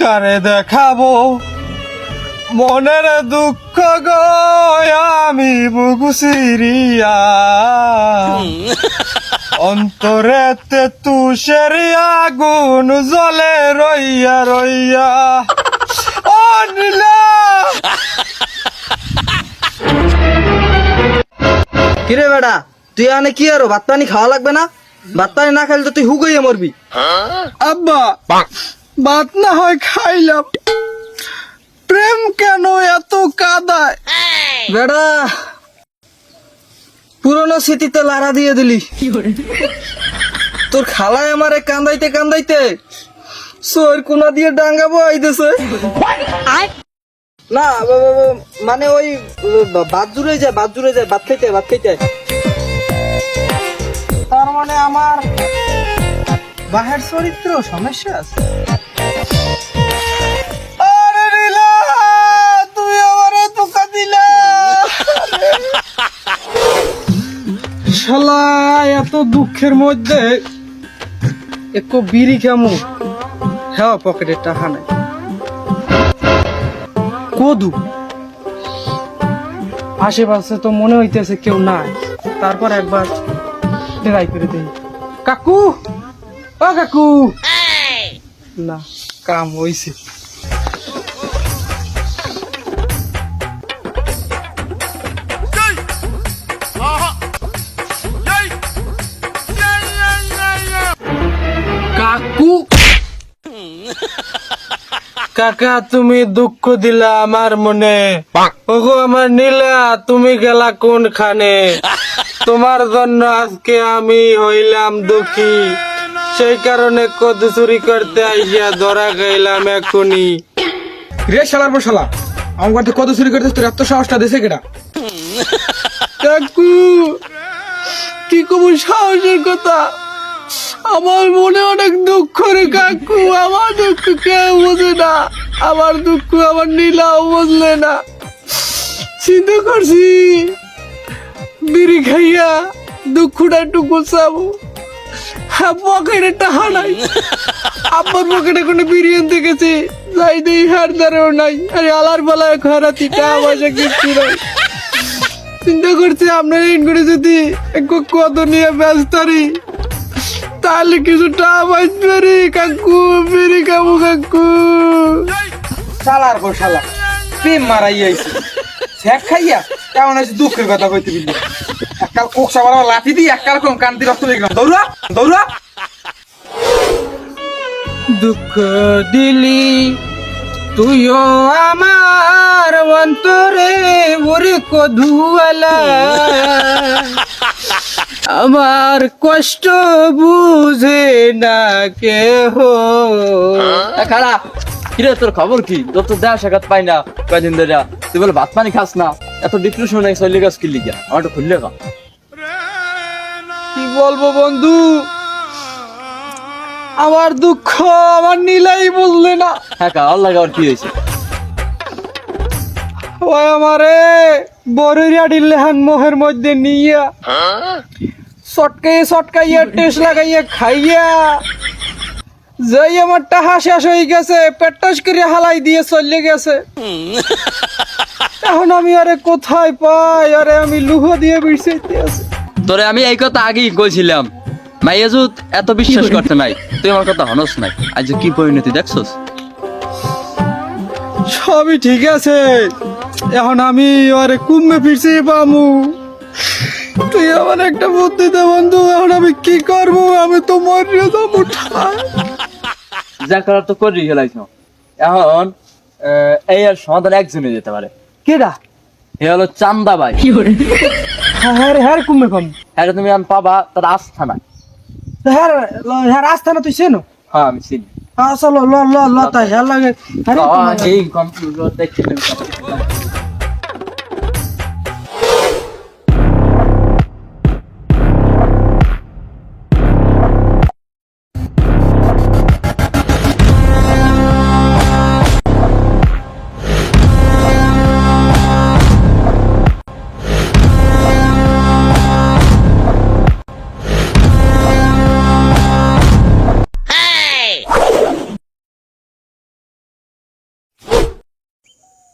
কারে দেখাবো মনের দুঃখ গো আমি বুকু সিরিয়া অন্তরেতে তুষের আগুন জ্বলে রইয়া রইয়া ও নীলা। কিরে বেটা তুই আনে কি আরো ভাত পানি খাওয়া লাগবে না? ভাত পানি না খাইলে তো তুই হুগইয়ে মরবি। আব্বা ভাত না হয় খাইলাম, প্রেম কেন এত কাদায়? বেটা পুরনো স্মৃতিতে লাড়া দিয়ে দিলি। তোর খালায় আমারে কান্দাইতে কান্দাইতে সোর কোনা দিয়ে ডাঙ্গাবো আইতেছে না। মানে ওই বাদ জুড়ে যায় ভাত খাইতে। তার মানে আমার বাহের চরিত্র সমস্যা আছে। আরে নীলা তুই আমারে ধোঁকা দিলা। শালা এত দুঃখের মধ্যে একটু বিড়ি খামু, হ্যাঁ পকেটে টাকা নাই। কদু আশেপাশে তো মনে হইতেছে কেউ নাই, তারপর একবার ট্রাই করে দেই। কাকু ও কাকু, না কাম হইছে। কাকু কাকা তুমি দুঃখ দিলা আমার মনে, ওগো আমার নীলা তুমি গেলা কোনখানে? তোমার জন্য আজকে আমি হইলাম দুঃখী, সেই কারণে কদু চুরি করতে আইসা ধরা গেলাম এখনই। রে শালার পর শালা আমার কাছে কত চুরি করতেছ, তোর এত সাহসটা দিছে কেডা? কাকু কি কব সাহসের কথা, আমার মনে অনেক দুঃখ রে কাকু। আমার দুঃখ কেউ বোঝে না, আমার দুঃখ আমার নীলাও বুঝলে না। চিন্তা করছি বিড়ি খাইয়া দুঃখটা একটু গোছাবো, পকেটে টাকা নাই। আব্বার পকেটে কোনো বিড়ি আনতে গেছে, যাই দেই হার দ্বারেও নাই। আরে আলার বেলায় খরাতি টাকা পয়সা কিছু নাই। চিন্তা করছি আপনার ইন করে যদি একটু কত নিয়ে ব্যস্তারি তাহলে কিছু টাকা বাঁচবে রে কাকু। বিড়ি খাবো কাকু। শালার পর শালা প্রেম মারাই আইছে, শেখ খাইয়া কেমন আছে দুঃখের কথা কইতে দিলি। এককাল কোকসা মারা লাঠি দি, এককাল কোন কান্তি রক্ত দেখলাম। দৌড়া দৌড়া। দুঃখ দিলি তুইও আমার অন্তরে ওরে কধুয়ালা, আমার কষ্ট বুঝে না কেহ। খারা কিরে তোর খবর কি? তোর তো দেয়া সাক্ষাৎ পাই না কয়দিন ধরে। তুই বলে ভাত পানি খাস না, এত ডিপ্রেশন চলে গাছ কি লিখা? আমার তো খুললে খা। কি বলবো বন্ধু, আমার দুঃখ আমার নীলাই বুঝলে না। হ্যাঁ কা আল্লাহ আবার কি হয়েছে? ওই আমারে বরেরিয়া ডিলেহান মোহের মধ্যে নিয়া সটকাইয়া টেস্ট লাগাইয়া খাইয়া যাই আমার টাহা শেষ হয়ে গেছে, পেটটাস করে হালাই দিয়ে চলে গেছে। এখন আমি আরে কোথায় পাই? আরে আমি লুহ দিয়ে বিছাইতে আছি। তোরে আমি এই কথা আগেই কইছিলাম, মাইয়াজুত এত বিশ্বাস করতে নাই। তুই আমার কথা হনস নাই, আজ কি পরিণতি দেখছস? সবই ঠিক আছে, এখন আমি আরে কুমে ফিরছি পামু। তুই আমার একটা বুদ্ধি দে বন্ধু, এখন আমি কি করবো? আমি তো মরিয়া যাবো। যা করার তো করি গেলাইছ। এখন এই আর সমাধান একজনে যেতে পারে। কেডা? এ হলো চান্দা ভাই। হ্যাঁ রে, হ্যাঁ কুমে পামু। হ্যাঁ তুমি আন পাবা তার আস্থা নাই। হ্যাঁ হ্যাঁ রাস্তা না তুই চেনো? হ্যাঁ আমি চিনি। হ্যাঁ চলো ল তাই হ্যাঁ লাগে। এই কম্পিউটার দেখছিলাম।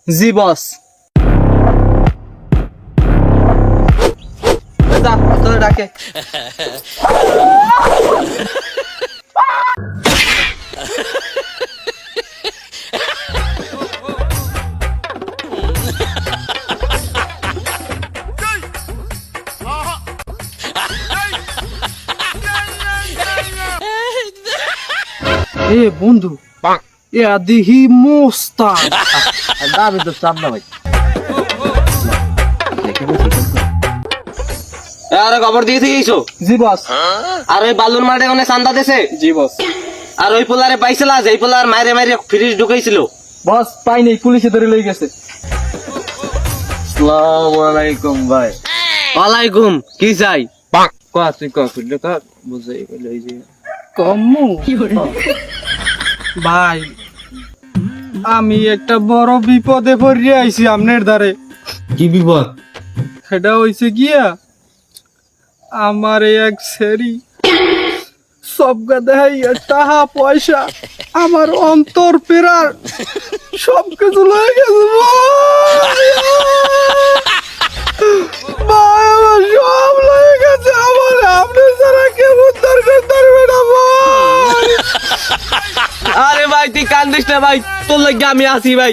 জি বস। যা তোরে ডাকে। এ বন্ধু, এ আদিহি মোস্তান। না আমি তো চাপ না ভাই। আরে খবর দিয়ে দিয়েছো? জি বস। আর ওই বালুর মাঠে ওখানে চান্দা দিছে? জি বস। আর ওই পোলারে পাইছিল আজ? এই পোলার মাইরে মাইরে ফ্রিজ ঢুকাইছিল। বস পাই নাই, পুলিশে ধরে লই গেছে। আসসালামু আলাইকুম ভাই। ওয়ালাইকুম, কি চাই? ক তুই ক খুললে ক বুঝাই বলে এই যে কম্মু ভাই, আমি একটা বড় বিপদে পড়ে আইছি আপনার দ্বারে। কি বিপদ? সেটা হইছে গিয়া আমার এই এক সেরি সবগা দেখাইয়া টাকা পয়সা আমার অন্তর পেরার সব কিছু লয়ে গেছে ভাই, আমার সব লয়ে গেছে। আমার আপনি ছাড়া কেউ উদ্ধার করতে পারবে না ভাই। আরে ভাই তুই কান্দিস না ভাই, তোর লাগে আমি আছি ভাই।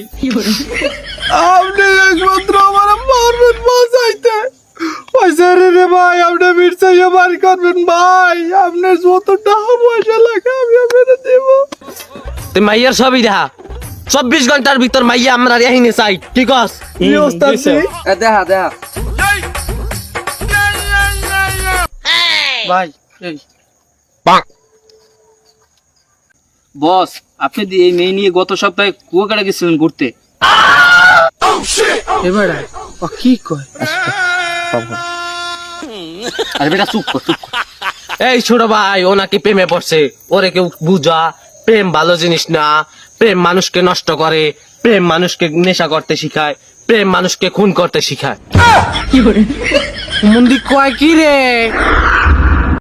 আপনি একমাত্র আমার মারবেন বাঁচাইতে। পয়সা রে ভাই, আপনি মির্চাইয়া বাড়ি করবেন ভাই। আপনার যত টাকা পয়সা লাগে আমি আপনাকে দেব। তুই মাইয়ার সবই দেখা, 24 ঘন্টার ভিতর মাইয়া আমরা রেহিনে চাই, ঠিক আছে? জি ওস্তাদ জি। দেখা দেখা ভাই এই বস, আপনি এই মেয়ে নিয়ে গত সপ্তাহে কুয়াকাটা গেছিলেন ঘুরতে। এবারে ও কি কয়? আরে বেটা চুপ কর, চুপ কর। এই ছোট ভাই, ও নাকি প্রেমে পড়ছে। ওরে কেউ বুঝা, প্রেম ভালো জিনিস না। প্রেম মানুষকে নষ্ট করে, প্রেম মানুষকে নেশা করতে শিখায়, প্রেম মানুষকে খুন করতে শিখায়। মন্দি কয় কি রে?